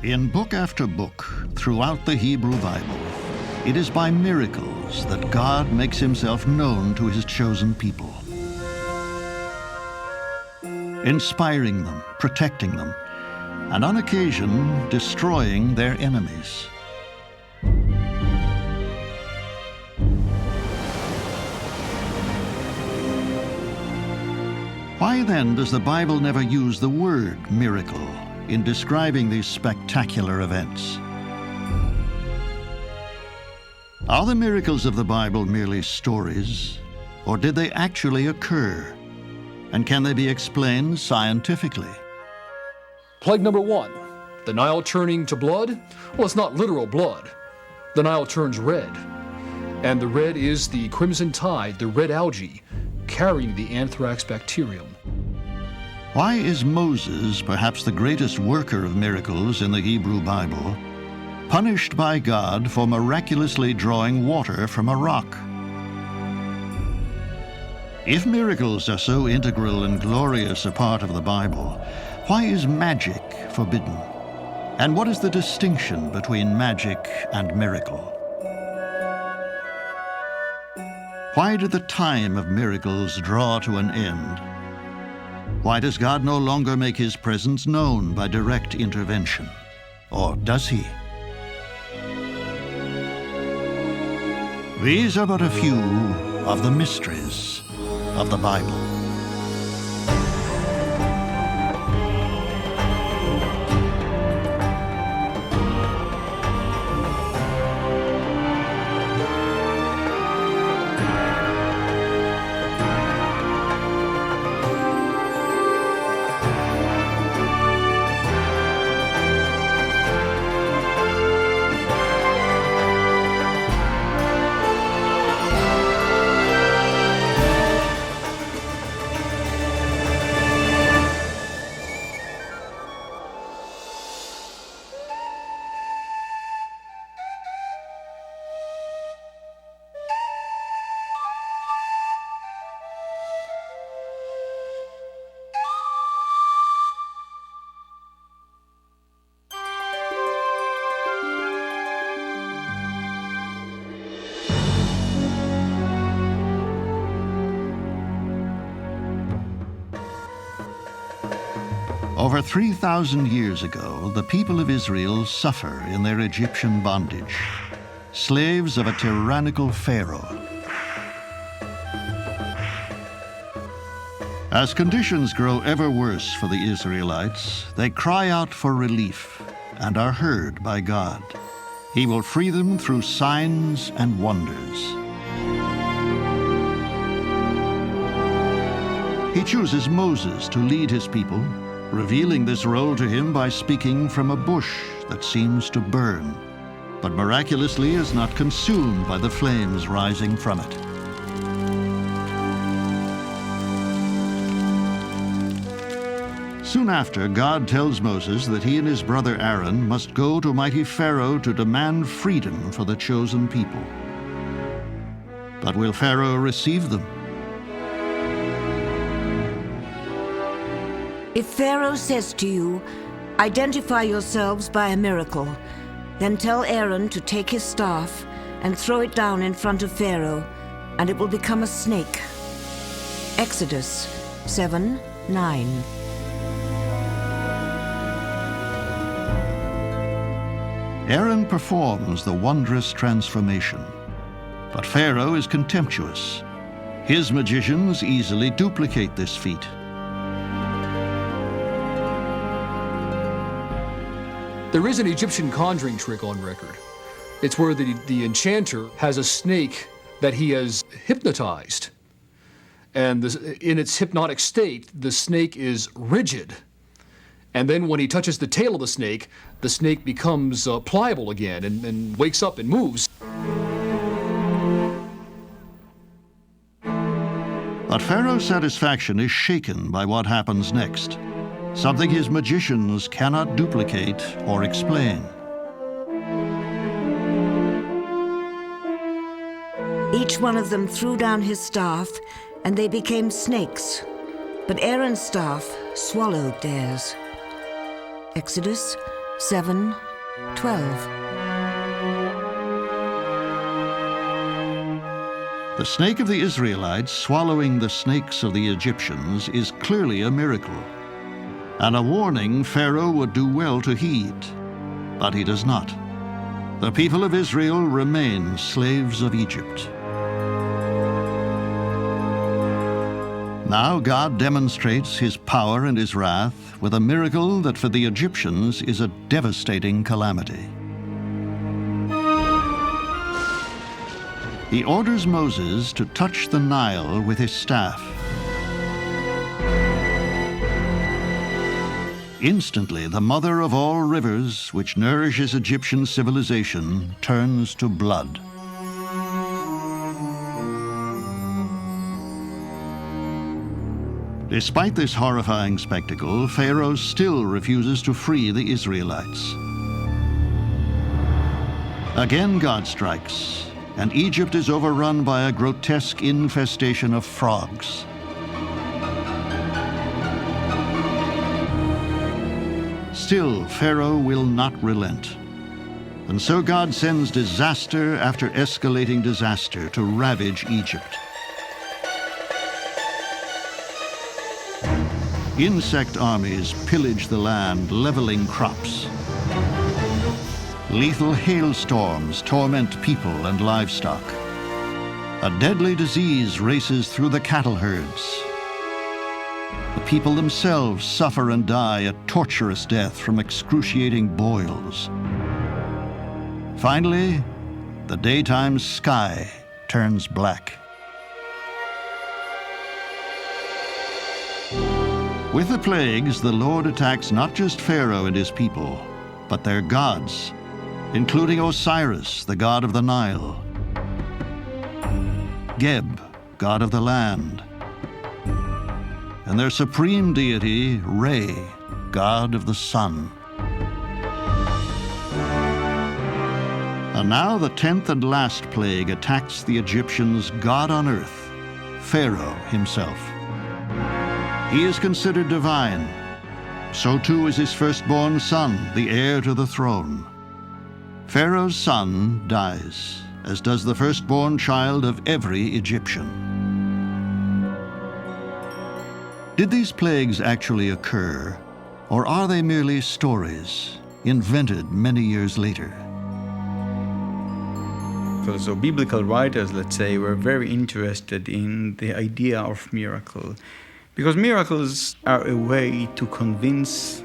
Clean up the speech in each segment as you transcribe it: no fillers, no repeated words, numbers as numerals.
In book after book, throughout the Hebrew Bible, it is by miracles that God makes himself known to his chosen people, inspiring them, protecting them, and on occasion, destroying their enemies. Why then does the Bible never use the word miracle in describing these spectacular events? Are the miracles of the Bible merely stories, or did they actually occur? And can they be explained scientifically? Plague number 1, the Nile turning to blood. Well, it's not literal blood. The Nile turns red, and the red is the crimson tide, the red algae, carrying the anthrax bacterium. Why is Moses, perhaps the greatest worker of miracles in the Hebrew Bible, punished by God for miraculously drawing water from a rock? If miracles are so integral and glorious a part of the Bible, why is magic forbidden? And what is the distinction between magic and miracle? Why did the time of miracles draw to an end? Why does God no longer make his presence known by direct intervention? Or does he? These are but a few of the mysteries of the Bible. Over 3,000 years ago, the people of Israel suffer in their Egyptian bondage, slaves of a tyrannical Pharaoh. As conditions grow ever worse for the Israelites, they cry out for relief and are heard by God. He will free them through signs and wonders. He chooses Moses to lead his people, revealing this role to him by speaking from a bush that seems to burn, but miraculously is not consumed by the flames rising from it. Soon after, God tells Moses that he and his brother Aaron must go to mighty Pharaoh to demand freedom for the chosen people. But will Pharaoh receive them? If Pharaoh says to you, "Identify yourselves by a miracle," then tell Aaron to take his staff and throw it down in front of Pharaoh, and it will become a snake. Exodus 7:9. Aaron performs the wondrous transformation, but Pharaoh is contemptuous. His magicians easily duplicate this feat. There is an Egyptian conjuring trick on record. It's where the enchanter has a snake that he has hypnotized. And in its hypnotic state, the snake is rigid. And then when he touches the tail of the snake becomes pliable again and wakes up and moves. But Pharaoh's satisfaction is shaken by what happens next, something his magicians cannot duplicate or explain. Each one of them threw down his staff, and they became snakes. But Aaron's staff swallowed theirs. Exodus 7, 12. The snake of the Israelites swallowing the snakes of the Egyptians is clearly a miracle, and a warning Pharaoh would do well to heed, but he does not. The people of Israel remain slaves of Egypt. Now God demonstrates his power and his wrath with a miracle that for the Egyptians is a devastating calamity. He orders Moses to touch the Nile with his staff. Instantly, the mother of all rivers, which nourishes Egyptian civilization, turns to blood. Despite this horrifying spectacle, Pharaoh still refuses to free the Israelites. Again, God strikes, and Egypt is overrun by a grotesque infestation of frogs. Still, Pharaoh will not relent. And so God sends disaster after escalating disaster to ravage Egypt. Insect armies pillage the land, leveling crops. Lethal hailstorms torment people and livestock. A deadly disease races through the cattle herds. The people themselves suffer and die a torturous death from excruciating boils. Finally, the daytime sky turns black. With the plagues, the Lord attacks not just Pharaoh and his people, but their gods, including Osiris, the god of the Nile, Geb, god of the land, and their supreme deity, Re, god of the sun. And now the 10th and last plague attacks the Egyptians' god on earth, Pharaoh himself. He is considered divine. So too is his firstborn son, the heir to the throne. Pharaoh's son dies, as does the firstborn child of every Egyptian. Did these plagues actually occur, or are they merely stories, invented many years later? So biblical writers, let's say, were very interested in the idea of miracle. Because miracles are a way to convince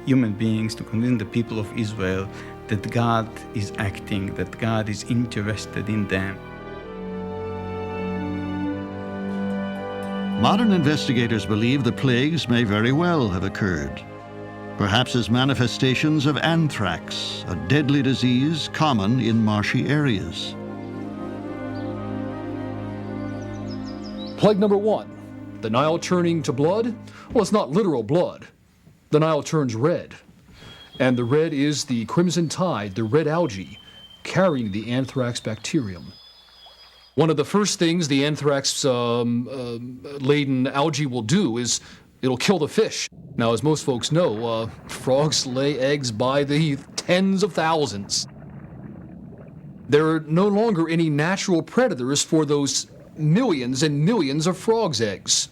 human beings, to convince the people of Israel that God is acting, that God is interested in them. Modern investigators believe the plagues may very well have occurred, perhaps as manifestations of anthrax, a deadly disease common in marshy areas. Plague number 1. The Nile turning to blood? Well, it's not literal blood. The Nile turns red. And the red is the crimson tide, the red algae, carrying the anthrax bacterium. One of the first things the anthrax-laden algae will do is it'll kill the fish. Now, as most folks know, frogs lay eggs by the tens of thousands. There are no longer any natural predators for those millions and millions of frogs' eggs.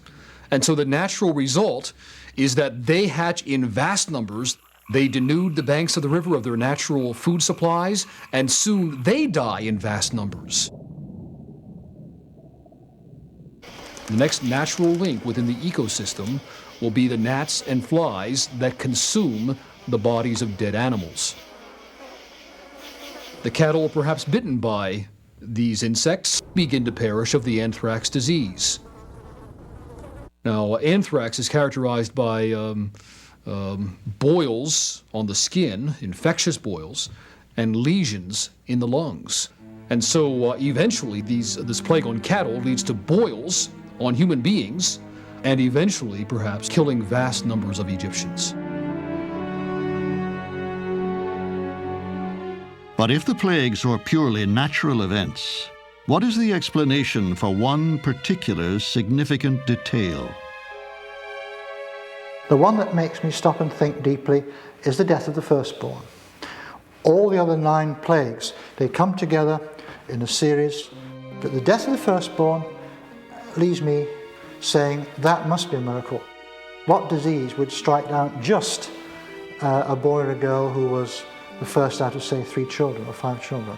And so the natural result is that they hatch in vast numbers. They denude the banks of the river of their natural food supplies, and soon they die in vast numbers. The next natural link within the ecosystem will be the gnats and flies that consume the bodies of dead animals. The cattle, perhaps bitten by these insects, begin to perish of the anthrax disease. Now, anthrax is characterized by boils on the skin, infectious boils, and lesions in the lungs. And so eventually this plague on cattle leads to boils on human beings, and eventually perhaps killing vast numbers of Egyptians. But if the plagues are purely natural events, what is the explanation for one particular significant detail? The one that makes me stop and think deeply is the death of the firstborn. all the other 9 plagues, they come together in a series. But the death of the firstborn leaves me saying that must be a miracle. What disease would strike down just a boy or a girl who was the first out of, say, 3 children or 5 children?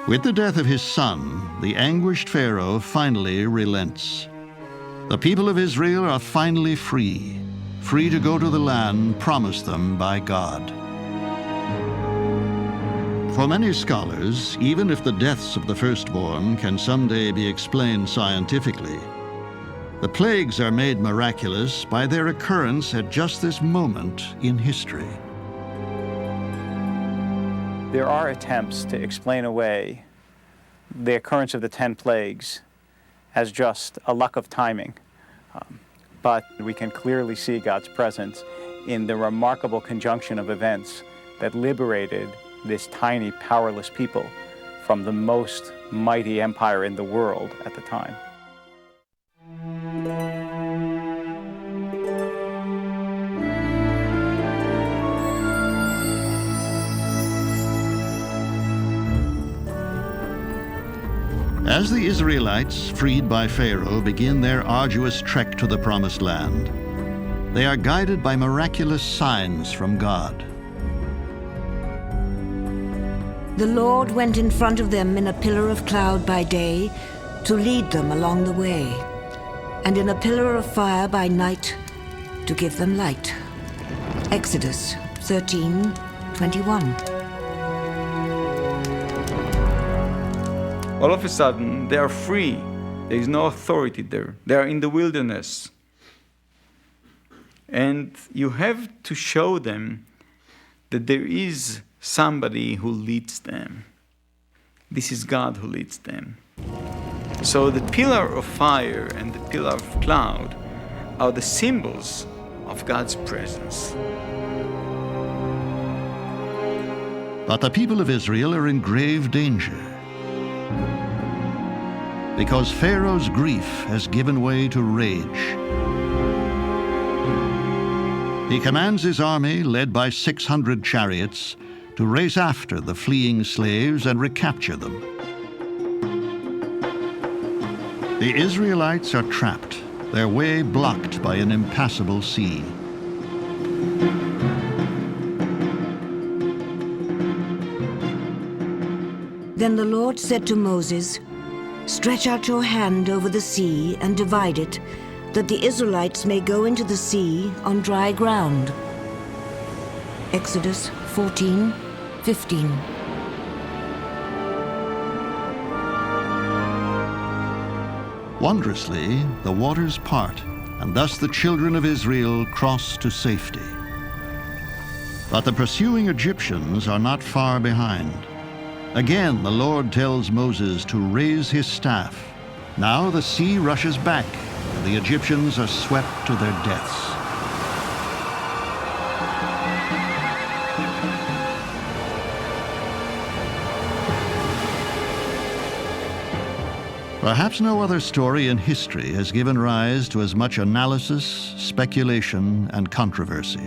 With the death of his son, the anguished Pharaoh finally relents. The people of Israel are finally free to go to the land promised them by God. For many scholars, even if the deaths of the firstborn can someday be explained scientifically, the plagues are made miraculous by their occurrence at just this moment in history. There are attempts to explain away the occurrence of the 10 plagues as just a luck of timing. But we can clearly see God's presence in the remarkable conjunction of events that liberated this tiny, powerless people from the most mighty empire in the world at the time. As the Israelites, freed by Pharaoh, begin their arduous trek to the Promised Land, they are guided by miraculous signs from God. The Lord went in front of them in a pillar of cloud by day to lead them along the way, and in a pillar of fire by night to give them light. Exodus 13:21. All of a sudden, they are free. There is no authority there. They are in the wilderness. And you have to show them that there is somebody who leads them. This is God who leads them. So the pillar of fire and the pillar of cloud are the symbols of God's presence. But the people of Israel are in grave danger, because Pharaoh's grief has given way to rage. He commands his army, led by 600 chariots, to race after the fleeing slaves and recapture them. The Israelites are trapped, their way blocked by an impassable sea. Then the Lord said to Moses, "Stretch out your hand over the sea and divide it, that the Israelites may go into the sea on dry ground." Exodus 14:15. Wondrously, the waters part, and thus the children of Israel cross to safety. But the pursuing Egyptians are not far behind. Again, the Lord tells Moses to raise his staff. Now the sea rushes back, and the Egyptians are swept to their deaths. Perhaps no other story in history has given rise to as much analysis, speculation, and controversy.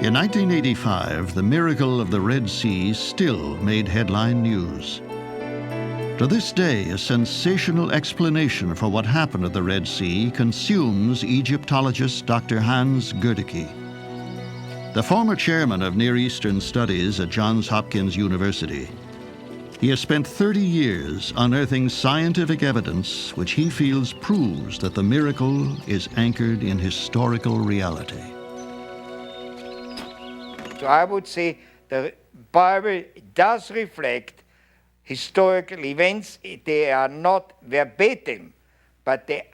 In 1985, the miracle of the Red Sea still made headline news. To this day, a sensational explanation for what happened at the Red Sea consumes Egyptologist Dr. Hans Goedicke. The former chairman of Near Eastern Studies at Johns Hopkins University, he has spent 30 years unearthing scientific evidence which he feels proves that the miracle is anchored in historical reality. So I would say the Bible does reflect historical events. They are not verbatim, but there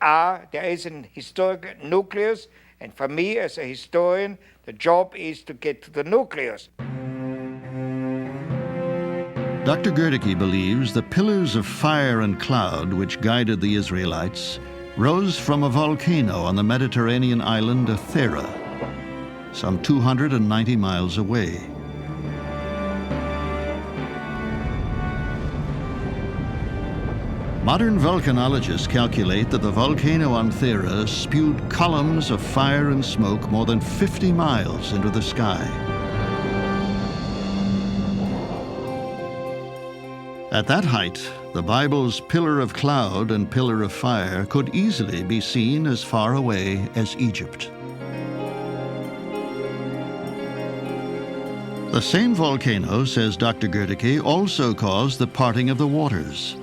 is an historical nucleus, and for me as a historian, the job is to get to the nucleus. Dr. Goedicke believes the pillars of fire and cloud which guided the Israelites rose from a volcano on the Mediterranean island of Thera, some 290 miles away. Modern volcanologists calculate that the volcano on Thera spewed columns of fire and smoke more than 50 miles into the sky. At that height, the Bible's pillar of cloud and pillar of fire could easily be seen as far away as Egypt. The same volcano, says Dr. Goedicke, also caused the parting of the waters.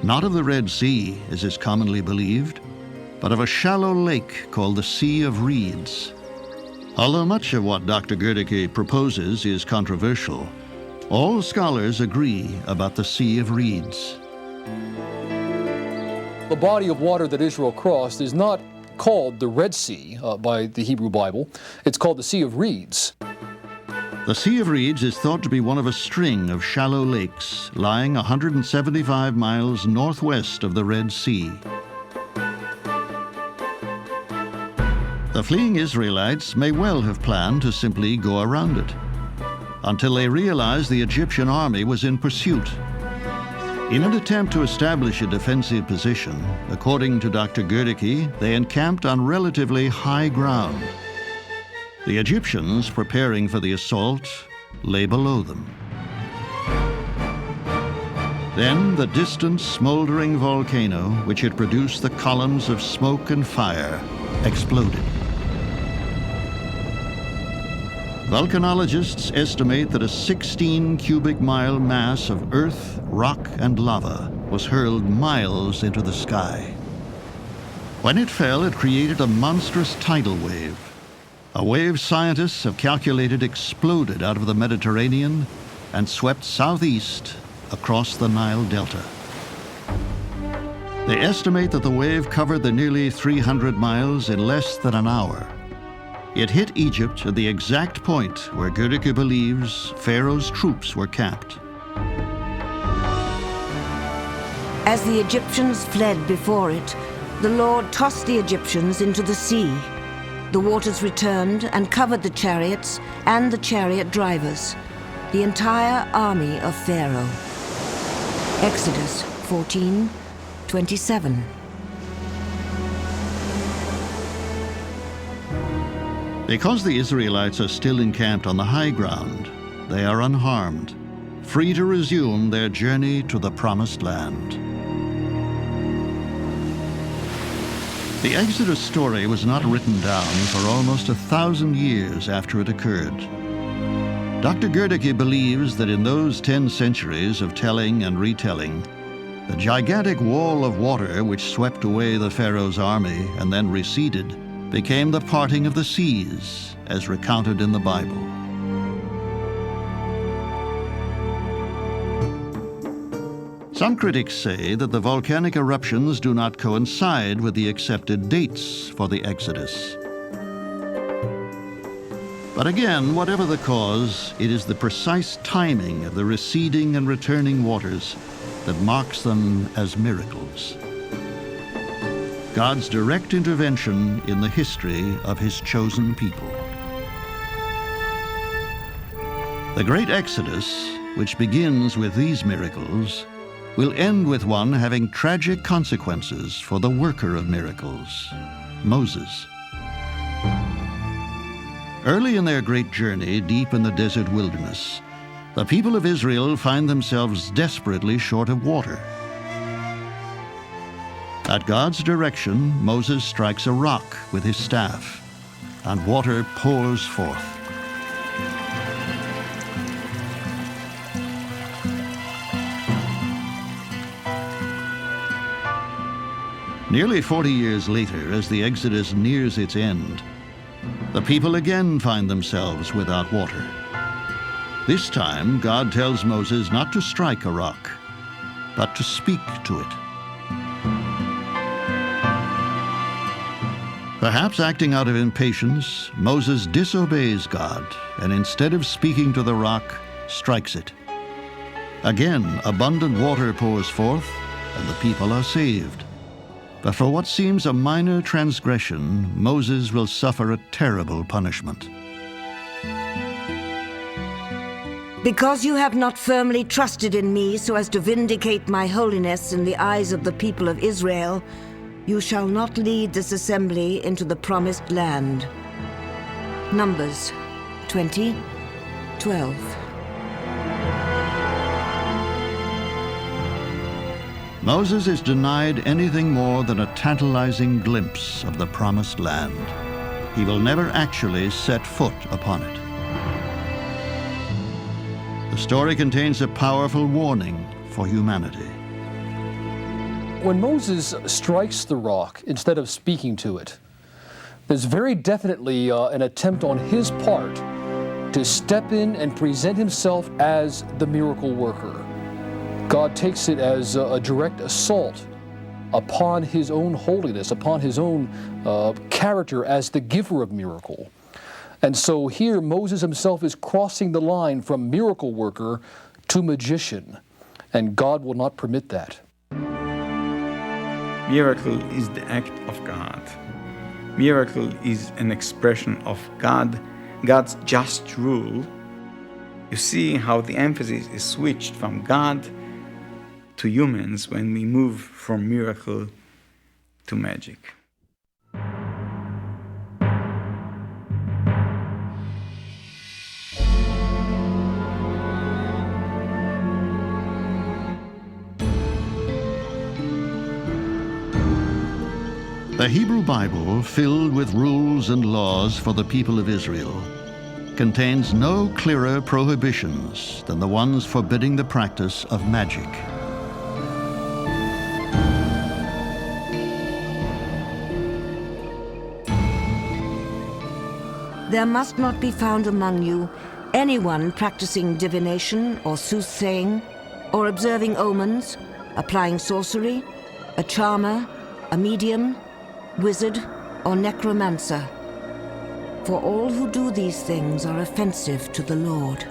Not of the Red Sea, as is commonly believed, but of a shallow lake called the Sea of Reeds. Although much of what Dr. Goedicke proposes is controversial, all scholars agree about the Sea of Reeds. The body of water that Israel crossed is not called the Red Sea by the Hebrew Bible. It's called the Sea of Reeds. The Sea of Reeds is thought to be one of a string of shallow lakes lying 175 miles northwest of the Red Sea. The fleeing Israelites may well have planned to simply go around it, until they realized the Egyptian army was in pursuit. In an attempt to establish a defensive position, according to Dr. Goedicke, they encamped on relatively high ground. The Egyptians, preparing for the assault, lay below them. Then the distant, smoldering volcano, which had produced the columns of smoke and fire, exploded. Volcanologists estimate that a 16 cubic mile mass of earth, rock, and lava was hurled miles into the sky. When it fell, it created a monstrous tidal wave. A wave scientists have calculated exploded out of the Mediterranean and swept southeast across the Nile Delta. They estimate that the wave covered the nearly 300 miles in less than an hour. It hit Egypt at the exact point where Goedicke believes Pharaoh's troops were camped. As the Egyptians fled before it, the Lord tossed the Egyptians into the sea. The waters returned and covered the chariots and the chariot drivers, the entire army of Pharaoh. Exodus 14:27. Because the Israelites are still encamped on the high ground, they are unharmed, free to resume their journey to the Promised Land. The Exodus story was not written down for almost 1,000 years after it occurred. Dr. Goedicke believes that in those 10 centuries of telling and retelling, the gigantic wall of water which swept away the Pharaoh's army and then receded became the parting of the seas, as recounted in the Bible. Some critics say that the volcanic eruptions do not coincide with the accepted dates for the Exodus. But again, whatever the cause, it is the precise timing of the receding and returning waters that marks them as miracles. God's direct intervention in the history of His chosen people. The great Exodus, which begins with these miracles, will end with one having tragic consequences for the worker of miracles, Moses. Early in their great journey deep in the desert wilderness, the people of Israel find themselves desperately short of water. At God's direction, Moses strikes a rock with his staff, and water pours forth. Nearly 40 years later, as the Exodus nears its end, the people again find themselves without water. This time, God tells Moses not to strike a rock, but to speak to it. Perhaps acting out of impatience, Moses disobeys God, and instead of speaking to the rock, strikes it. Again, abundant water pours forth, and the people are saved. But for what seems a minor transgression, Moses will suffer a terrible punishment. Because you have not firmly trusted in me so as to vindicate my holiness in the eyes of the people of Israel, you shall not lead this assembly into the promised land. Numbers 20:12. Moses is denied anything more than a tantalizing glimpse of the promised land. He will never actually set foot upon it. The story contains a powerful warning for humanity. When Moses strikes the rock instead of speaking to it, there's very definitely an attempt on his part to step in and present himself as the miracle worker. God takes it as a direct assault upon his own holiness, upon his own character as the giver of miracle. And so here Moses himself is crossing the line from miracle worker to magician, and God will not permit that. Miracle is the act of God. Miracle is an expression of God's just rule. You see how the emphasis is switched from God to humans when we move from miracle to magic. The Hebrew Bible, filled with rules and laws for the people of Israel, contains no clearer prohibitions than the ones forbidding the practice of magic. There must not be found among you anyone practicing divination or soothsaying, or observing omens, applying sorcery, a charmer, a medium, wizard, or necromancer. For all who do these things are offensive to the Lord.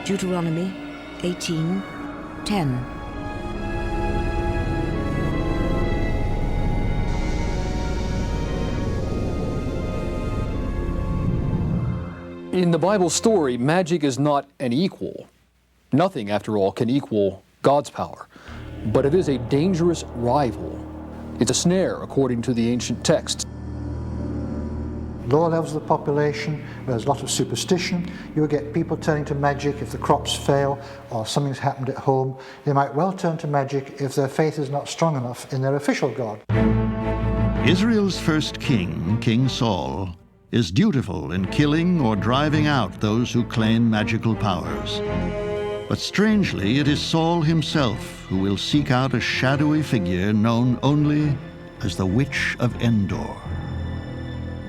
Deuteronomy 18:10. In the Bible story, magic is not an equal. Nothing, after all, can equal God's power. But it is a dangerous rival. It's a snare, according to the ancient texts. Lower levels of the population, there's a lot of superstition. You'll get people turning to magic if the crops fail or something's happened at home. They might well turn to magic if their faith is not strong enough in their official God. Israel's first king, King Saul, is dutiful in killing or driving out those who claim magical powers. But strangely, it is Saul himself who will seek out a shadowy figure known only as the Witch of Endor.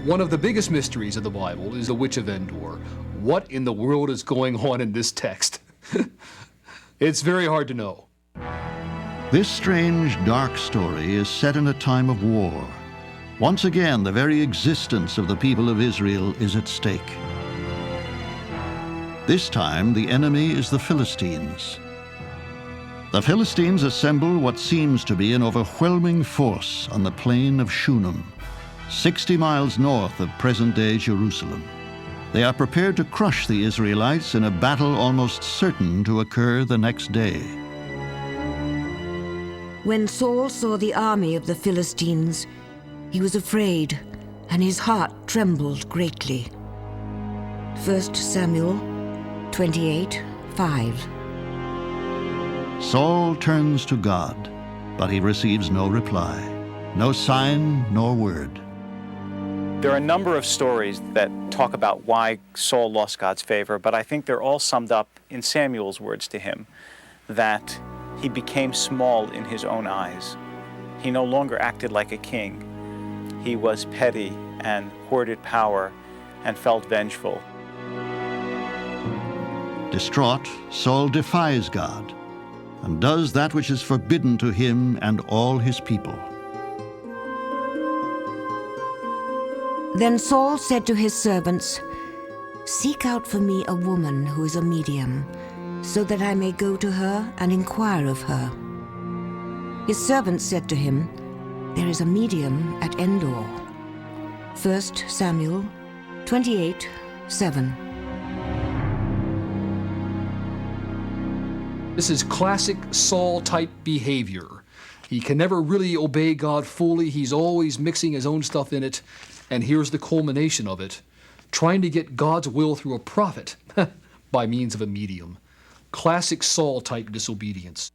One of the biggest mysteries of the Bible is the Witch of Endor. What in the world is going on in this text? It's very hard to know. This strange, dark story is set in a time of war. Once again, the very existence of the people of Israel is at stake. This time, the enemy is the Philistines. The Philistines assemble what seems to be an overwhelming force on the plain of Shunem, 60 miles north of present-day Jerusalem. They are prepared to crush the Israelites in a battle almost certain to occur the next day. When Saul saw the army of the Philistines, he was afraid, and his heart trembled greatly. 1 Samuel 28:5. Saul turns to God, but he receives no reply, no sign nor word. There are a number of stories that talk about why Saul lost God's favor, but I think they're all summed up in Samuel's words to him, that he became small in his own eyes. He no longer acted like a king. He was petty and hoarded power and felt vengeful. Distraught, Saul defies God and does that which is forbidden to him and all his people. Then Saul said to his servants, "Seek out for me a woman who is a medium, so that I may go to her and inquire of her." His servants said to him, "There is a medium at Endor." 1 Samuel 28:7. This is classic Saul-type behavior. He can never really obey God fully. He's always mixing his own stuff in it. And here's the culmination of it, trying to get God's will through a prophet by means of a medium. Classic Saul-type disobedience.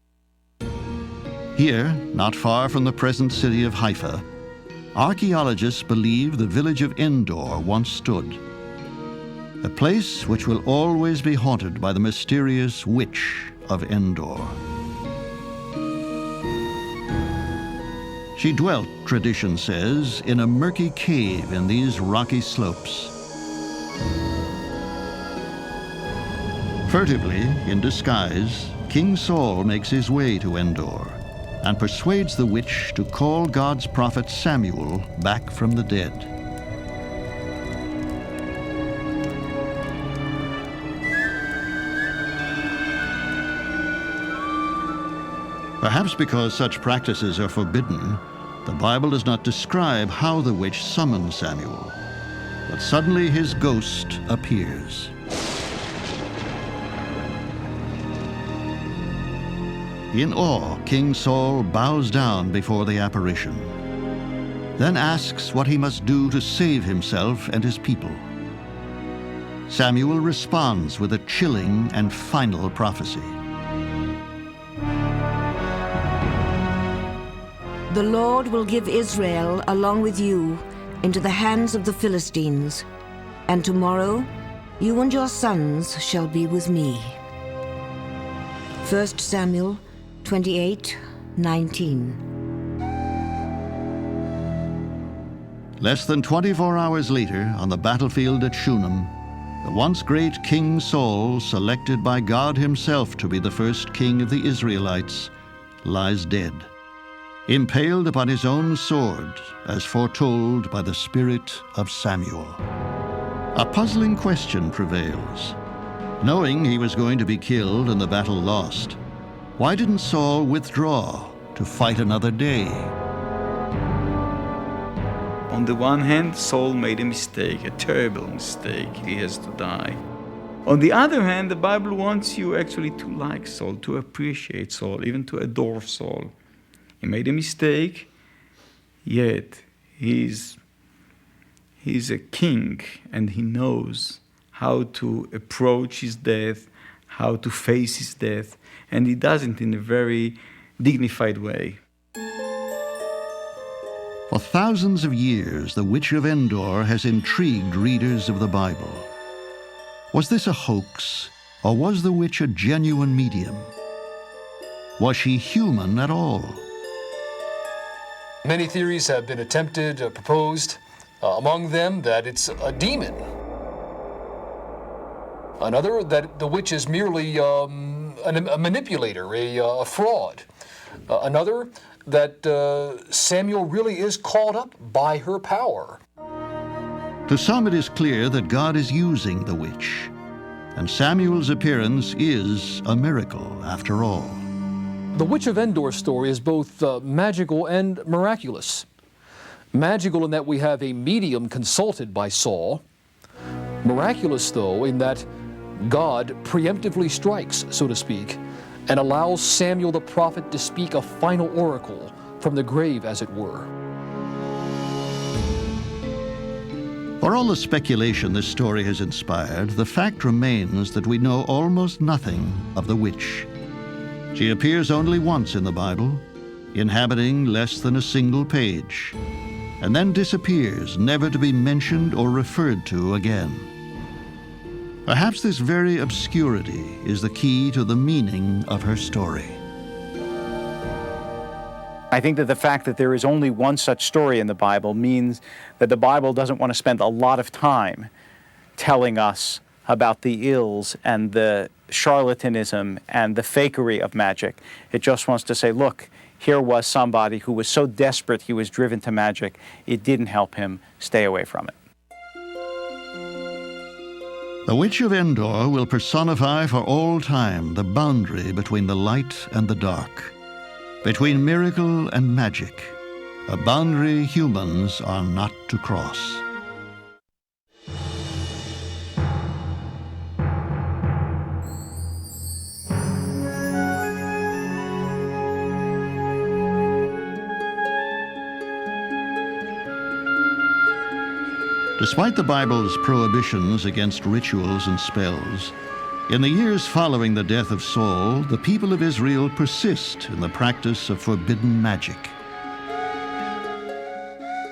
Here, not far from the present city of Haifa, archaeologists believe the village of Endor once stood, a place which will always be haunted by the mysterious witch of Endor. She dwelt, tradition says, in a murky cave in these rocky slopes. Furtively, in disguise, King Saul makes his way to Endor and persuades the witch to call God's prophet Samuel back from the dead. Perhaps because such practices are forbidden, the Bible does not describe how the witch summoned Samuel, but suddenly his ghost appears. In awe, King Saul bows down before the apparition, then asks what he must do to save himself and his people. Samuel responds with a chilling and final prophecy. The Lord will give Israel, along with you, into the hands of the Philistines, and tomorrow you and your sons shall be with me. 1 Samuel 28:19. Less than 24 hours later, on the battlefield at Shunem, the once great King Saul, selected by God himself to be the first king of the Israelites, lies dead, impaled upon his own sword, as foretold by the spirit of Samuel. A puzzling question prevails. Knowing he was going to be killed and the battle lost, why didn't Saul withdraw to fight another day? On the one hand, Saul made a mistake, a terrible mistake. He has to die. On the other hand, the Bible wants you actually to like Saul, to appreciate Saul, even to adore Saul. He made a mistake, yet he's a king, and he knows how to approach his death, how to face his death, and he does it in a very dignified way. For thousands of years, the Witch of Endor has intrigued readers of the Bible. Was this a hoax, or was the witch a genuine medium? Was she human at all? Many theories have been attempted, proposed, among them that it's a demon. Another, that the witch is merely a manipulator, a fraud. Another, that Samuel really is called up by her power. To some, it is clear that God is using the witch, and Samuel's appearance is a miracle after all. The Witch of Endor story is both magical and miraculous. Magical in that we have a medium consulted by Saul. Miraculous, though, in that God preemptively strikes, so to speak, and allows Samuel the prophet to speak a final oracle from the grave, as it were. For all the speculation this story has inspired, the fact remains that we know almost nothing of the witch. She appears only once in the Bible, inhabiting less than a single page, and then disappears, never to be mentioned or referred to again. Perhaps this very obscurity is the key to the meaning of her story. I think that the fact that there is only one such story in the Bible means that the Bible doesn't want to spend a lot of time telling us about the ills and the charlatanism and the fakery of magic. It just wants to say, look, here was somebody who was so desperate he was driven to magic, it didn't help him. Stay away from it. The Witch of Endor will personify for all time the boundary between the light and the dark, between miracle and magic, a boundary humans are not to cross. Despite the Bible's prohibitions against rituals and spells, in the years following the death of Saul, the people of Israel persist in the practice of forbidden magic.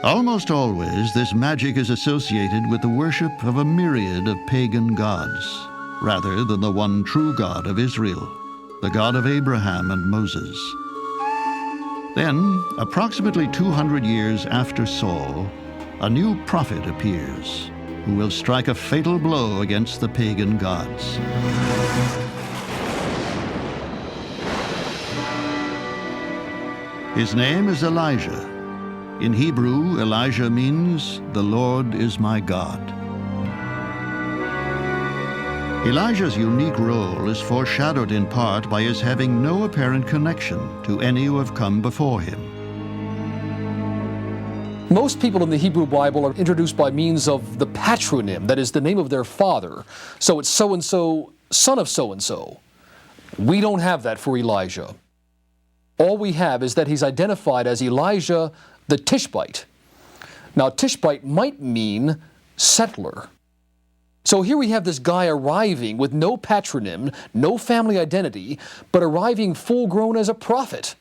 Almost always, this magic is associated with the worship of a myriad of pagan gods, rather than the one true God of Israel, the God of Abraham and Moses. Then, approximately 200 years after Saul, a new prophet appears, who will strike a fatal blow against the pagan gods. His name is Elijah. In Hebrew, Elijah means, "The Lord is my God." Elijah's unique role is foreshadowed in part by his having no apparent connection to any who have come before him. Most people in the Hebrew Bible are introduced by means of the patronym, that is the name of their father. So it's so-and-so, son of so-and-so. We don't have that for Elijah. All we have is that he's identified as Elijah the Tishbite. Now, Tishbite might mean settler. So here we have this guy arriving with no patronym, no family identity, but arriving full-grown as a prophet.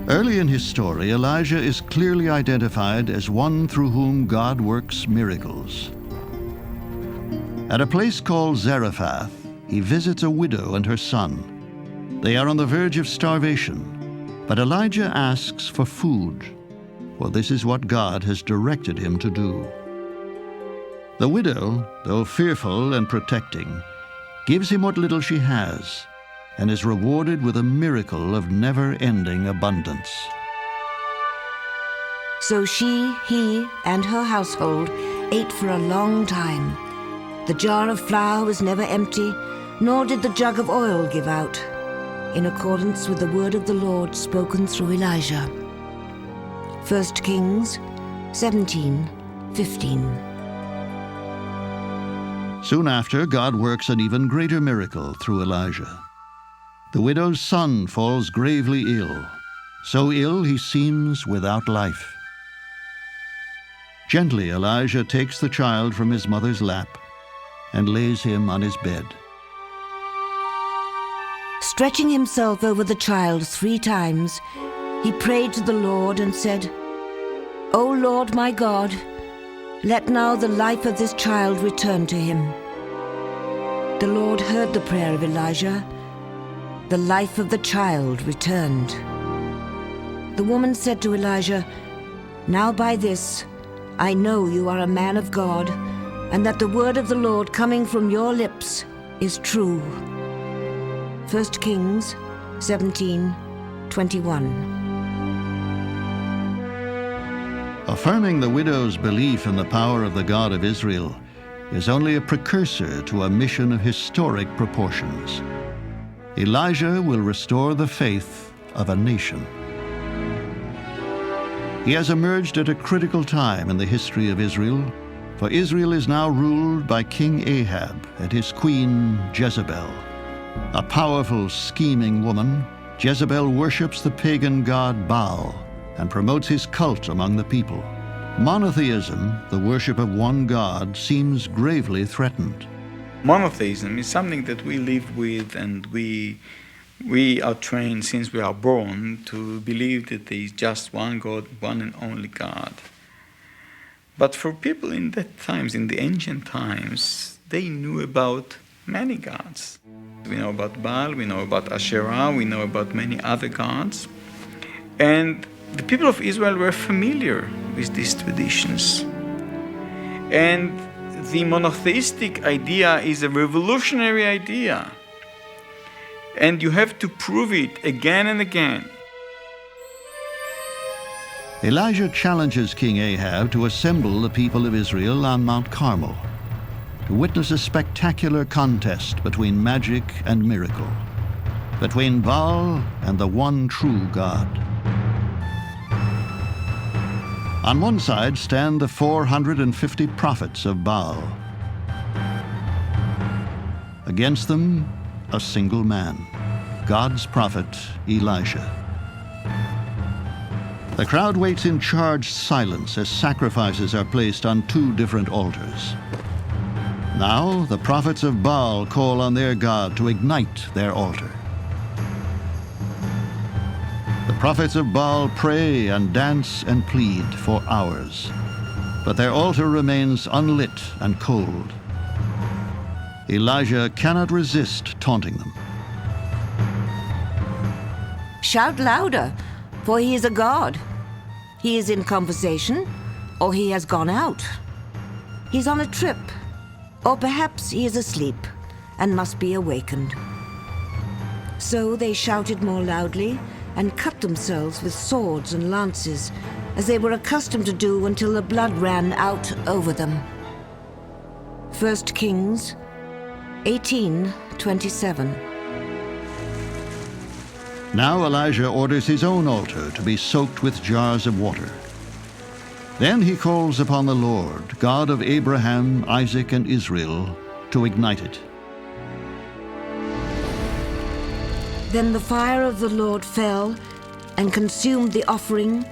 Early in his story, Elijah is clearly identified as one through whom God works miracles. At a place called Zarephath, he visits a widow and her son. They are on the verge of starvation, but Elijah asks for food, for this is what God has directed him to do. The widow, though fearful and protecting, gives him what little she has, and is rewarded with a miracle of never-ending abundance. So she, he, and her household ate for a long time. The jar of flour was never empty, nor did the jug of oil give out, in accordance with the word of the Lord spoken through Elijah. 1 Kings 17:15. Soon after, God works an even greater miracle through Elijah. The widow's son falls gravely ill, so ill he seems without life. Gently, Elijah takes the child from his mother's lap and lays him on his bed. Stretching himself over the child 3 times, he prayed to the Lord and said, "O Lord my God, let now the life of this child return to him." The Lord heard the prayer of Elijah. The life of the child returned. The woman said to Elijah, "Now by this I know you are a man of God, and that the word of the Lord coming from your lips is true." 1 Kings 17:21. Affirming the widow's belief in the power of the God of Israel is only a precursor to a mission of historic proportions. Elijah will restore the faith of a nation. He has emerged at a critical time in the history of Israel, for Israel is now ruled by King Ahab and his queen Jezebel. A powerful, scheming woman, Jezebel worships the pagan god Baal and promotes his cult among the people. Monotheism, the worship of one God, seems gravely threatened. Monotheism is something that we live with, and we are trained since we are born to believe that there is just one God, one and only God. But for people in that times, in the ancient times, they knew about many gods. We know about Baal, we know about Asherah, we know about many other gods. And the people of Israel were familiar with these traditions. And the monotheistic idea is a revolutionary idea. And you have to prove it again and again. Elijah challenges King Ahab to assemble the people of Israel on Mount Carmel to witness a spectacular contest between magic and miracle, between Baal and the one true God. On one side stand the 450 prophets of Baal. Against them, a single man, God's prophet Elijah. The crowd waits in charged silence as sacrifices are placed on 2 different altars. Now, the prophets of Baal call on their God to ignite their altar. The prophets of Baal pray and dance and plead for hours, but their altar remains unlit and cold. Elijah cannot resist taunting them. Shout louder, for he is a god. He is in conversation, or he has gone out. He's on a trip, or perhaps he is asleep and must be awakened. So they shouted more loudly and cut themselves with swords and lances, as they were accustomed to do until the blood ran out over them. 1 Kings 18:27. Now Elijah orders his own altar to be soaked with jars of water. Then he calls upon the Lord, God of Abraham, Isaac, and Israel, to ignite it. Then the fire of the Lord fell and consumed the offering,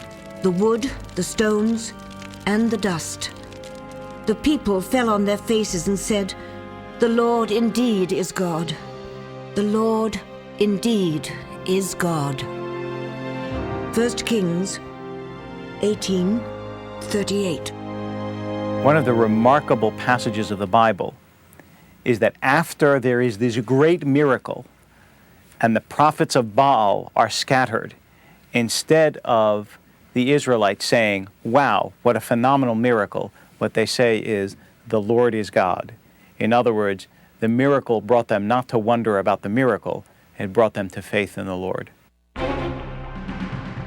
the wood, the stones, and the dust. The people fell on their faces and said, "The Lord indeed is God. The Lord indeed is God." 1 Kings 18:38. One of the remarkable passages of the Bible is that after there is this great miracle and the prophets of Baal are scattered, instead of the Israelites saying, "Wow, what a phenomenal miracle," what they say is, "The Lord is God." In other words, the miracle brought them not to wonder about the miracle, it brought them to faith in the Lord.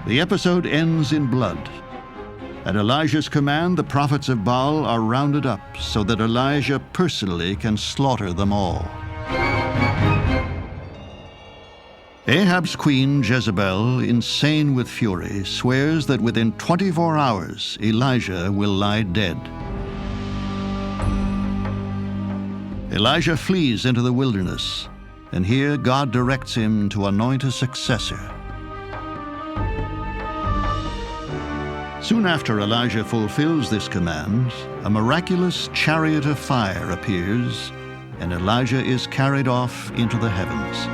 The episode ends in blood. At Elijah's command, the prophets of Baal are rounded up so that Elijah personally can slaughter them all. Ahab's queen, Jezebel, insane with fury, swears that within 24 hours, Elijah will lie dead. Elijah flees into the wilderness, and here God directs him to anoint a successor. Soon after Elijah fulfills this command, a miraculous chariot of fire appears, and Elijah is carried off into the heavens.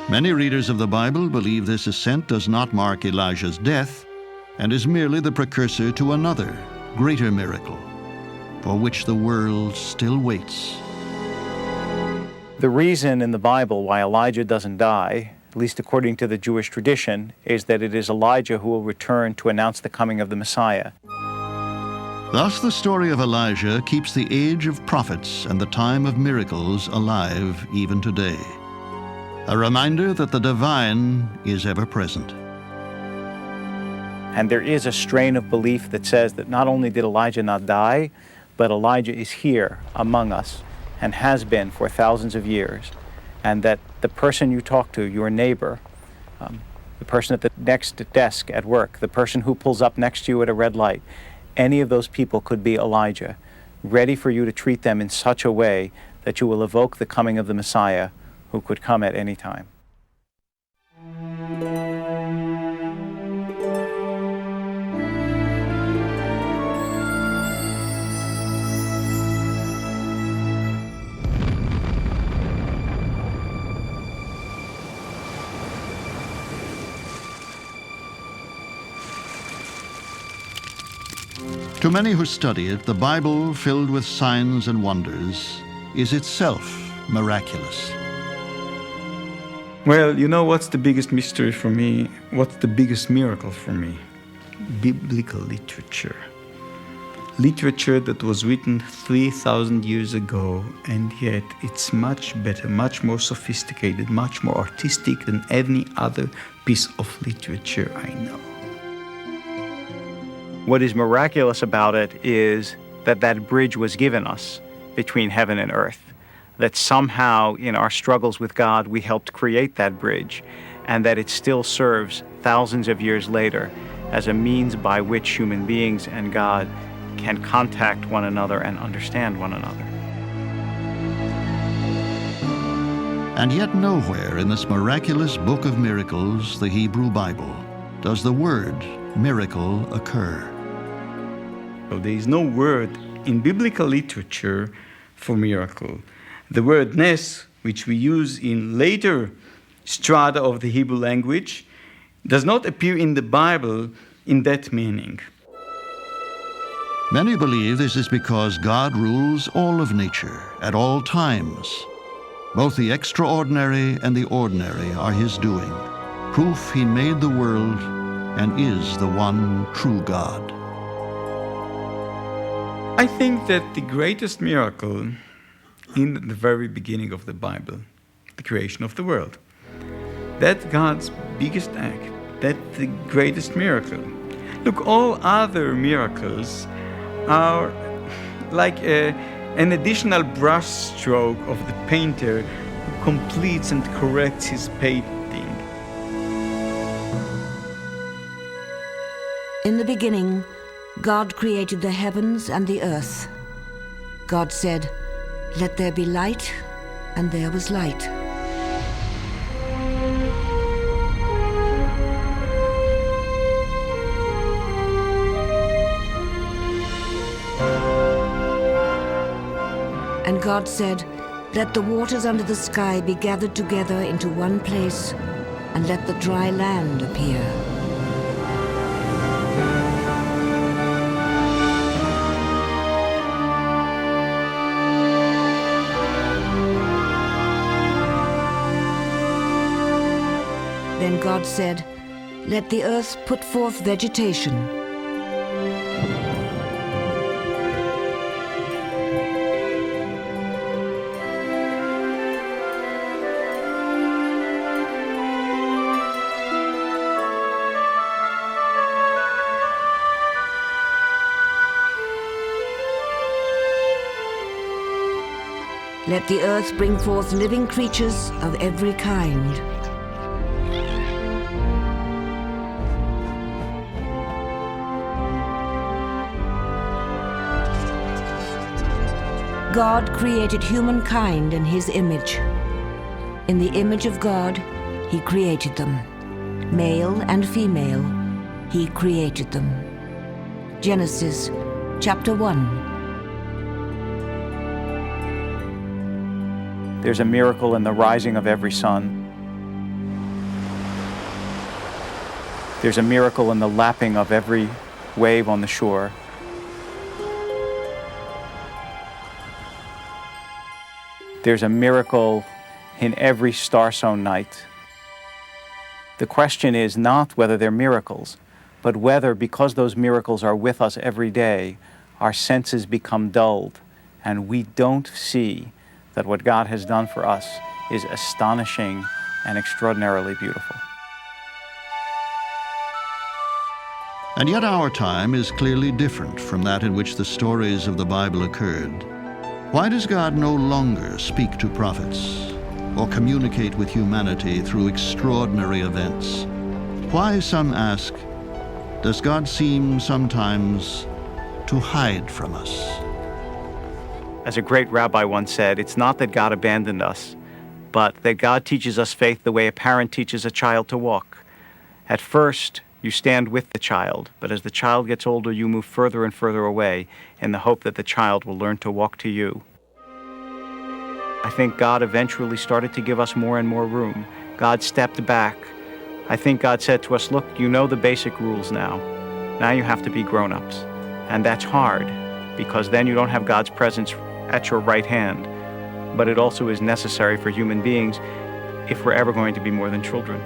Many readers of the Bible believe this ascent does not mark Elijah's death and is merely the precursor to another, greater miracle, for which the world still waits. The reason in the Bible why Elijah doesn't die, at least according to the Jewish tradition, is that it is Elijah who will return to announce the coming of the Messiah. Thus, the story of Elijah keeps the age of prophets and the time of miracles alive even today. A reminder that the divine is ever present. And there is a strain of belief that says that not only did Elijah not die, but Elijah is here among us and has been for thousands of years. And that the person you talk to, your neighbor, the person at the next desk at work, the person who pulls up next to you at a red light, any of those people could be Elijah, ready for you to treat them in such a way that you will evoke the coming of the Messiah, who could come at any time. To many who study it, the Bible, filled with signs and wonders, is itself miraculous. Well, you know what's the biggest mystery for me? What's the biggest miracle for me? Biblical literature. Literature that was written 3,000 years ago, and yet it's much better, much more sophisticated, much more artistic than any other piece of literature I know. What is miraculous about it is that that bridge was given us between heaven and earth. That somehow in our struggles with God we helped create that bridge, and that it still serves thousands of years later as a means by which human beings and God can contact one another and understand one another. And yet nowhere in this miraculous book of miracles, the Hebrew Bible, does the word miracle occur. So there is no word in biblical literature for miracle. The word nes, which we use in later strata of the Hebrew language, does not appear in the Bible in that meaning. Many believe this is because God rules all of nature at all times. Both the extraordinary and the ordinary are his doing, proof he made the world and is the one true God. I think that the greatest miracle in the very beginning of the Bible, the creation of the world, that's God's biggest act. That's the greatest miracle. Look, all other miracles are like an additional brush stroke of the painter who completes and corrects his painting. In the beginning, God created the heavens and the earth. God said, "Let there be light," and there was light. And God said, "Let the waters under the sky be gathered together into one place, and let the dry land appear." Then God said, "Let the earth put forth vegetation." Let the earth bring forth living creatures of every kind. God created humankind in his image. In the image of God, he created them. Male and female, he created them. Genesis chapter 1. There's a miracle in the rising of every sun. There's a miracle in the lapping of every wave on the shore. There's a miracle in every star-sown night. The question is not whether they're miracles, but whether, because those miracles are with us every day, our senses become dulled and we don't see that what God has done for us is astonishing and extraordinarily beautiful. And yet our time is clearly different from that in which the stories of the Bible occurred. Why does God no longer speak to prophets or communicate with humanity through extraordinary events? Why, some ask, does God seem sometimes to hide from us? As a great rabbi once said, it's not that God abandoned us, but that God teaches us faith the way a parent teaches a child to walk. At first, you stand with the child, but as the child gets older, you move further and further away in the hope that the child will learn to walk to you. I think God eventually started to give us more and more room. God stepped back. I think God said to us, look, you know the basic rules now. Now you have to be grown-ups. And that's hard, because then you don't have God's presence at your right hand. But it also is necessary for human beings if we're ever going to be more than children.